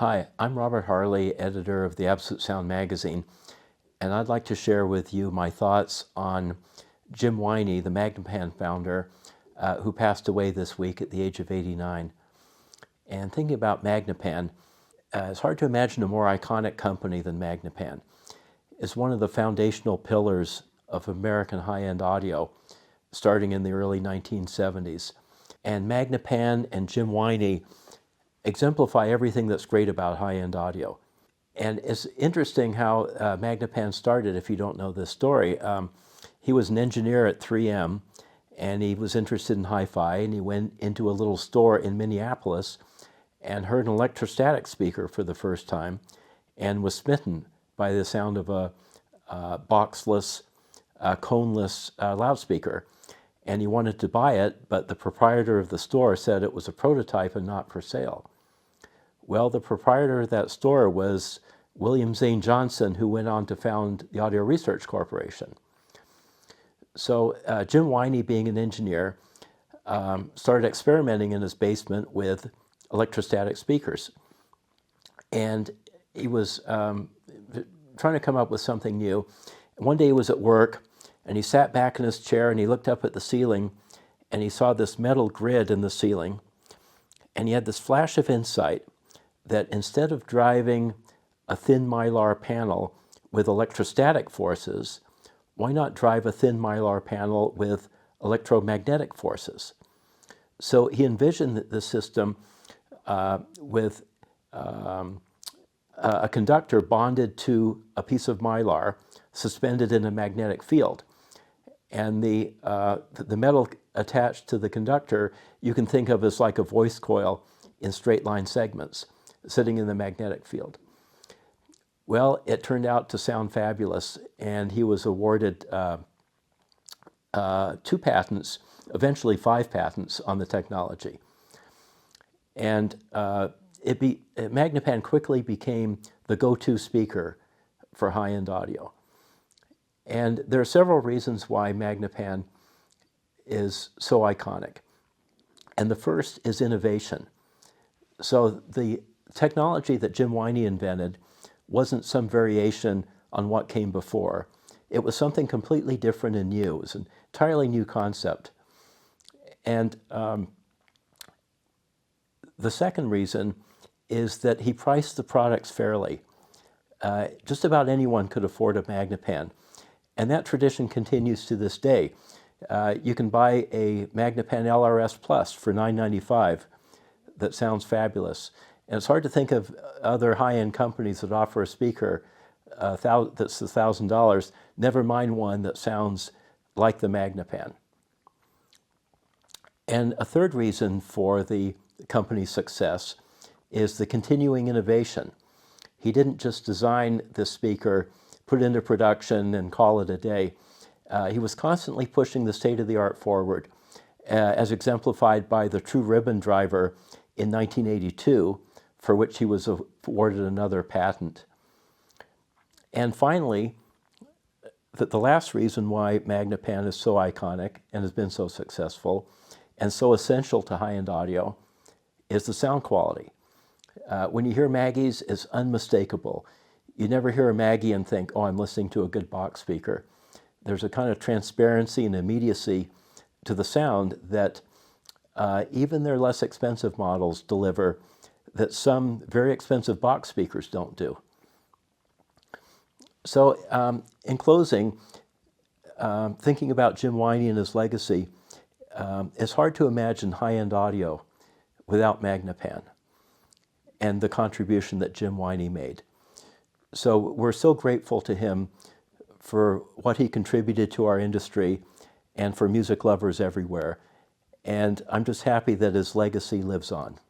Hi, I'm Robert Harley, editor of the Absolute Sound magazine, and I'd like to share with you my thoughts on Jim Winey, the Magnepan founder, who passed away this week at the age of 89. And thinking about Magnepan, it's hard to imagine a more iconic company than Magnepan. It's one of the foundational pillars of American high-end audio, starting in the early 1970s. And Magnepan and Jim Winey exemplify everything that's great about high-end audio. And it's interesting how Magnepan started, if you don't know this story. He was an engineer at 3M, and he was interested in hi-fi, and he went into a little store in Minneapolis and heard an electrostatic speaker for the first time and was smitten by the sound of a boxless, coneless loudspeaker. And he wanted to buy it, but the proprietor of the store said it was a prototype and not for sale. Well, the proprietor of that store was William Zane Johnson, who went on to found the Audio Research Corporation. So Jim Winey, being an engineer, started experimenting in his basement with electrostatic speakers. And he was trying to come up with something new. One day he was at work, and he sat back in his chair and he looked up at the ceiling and he saw this metal grid in the ceiling. And he had this flash of insight that instead of driving a thin mylar panel with electrostatic forces, why not drive a thin mylar panel with electromagnetic forces? So he envisioned the system with a conductor bonded to a piece of mylar suspended in a magnetic field. And the metal attached to the conductor you can think of as like a voice coil in straight line segments sitting in the magnetic field. Well, it turned out to sound fabulous, and he was awarded 2 patents, eventually 5 patents on the technology. And Magnepan quickly became the go-to speaker for high-end audio. And there are several reasons why Magnepan is so iconic. And the first is innovation. So the technology that Jim Winey invented wasn't some variation on what came before. It was something completely different and new. It was an entirely new concept. And the second reason is that he priced the products fairly. Just about anyone could afford a Magnepan. And that tradition continues to this day. You can buy a Magnepan LRS Plus for $995 that sounds fabulous. And it's hard to think of other high-end companies that offer a speaker that's $1,000, never mind one that sounds like the Magnepan. And a third reason for the company's success is the continuing innovation. He didn't just design this speaker, put it into production, and call it a day. He was constantly pushing the state-of-the-art forward, as exemplified by the True Ribbon driver in 1982, for which he was awarded another patent. And finally, the last reason why Magnepan is so iconic and has been so successful and so essential to high-end audio is the sound quality. When you hear Maggie's, it's unmistakable. You never hear a Maggie and think, oh, I'm listening to a good box speaker. There's a kind of transparency and immediacy to the sound that even their less expensive models deliver that some very expensive box speakers don't do. So in closing, thinking about Jim Winey and his legacy, it's hard to imagine high-end audio without Magnepan and the contribution that Jim Winey made. So we're so grateful to him for what he contributed to our industry and for music lovers everywhere. And I'm just happy that his legacy lives on.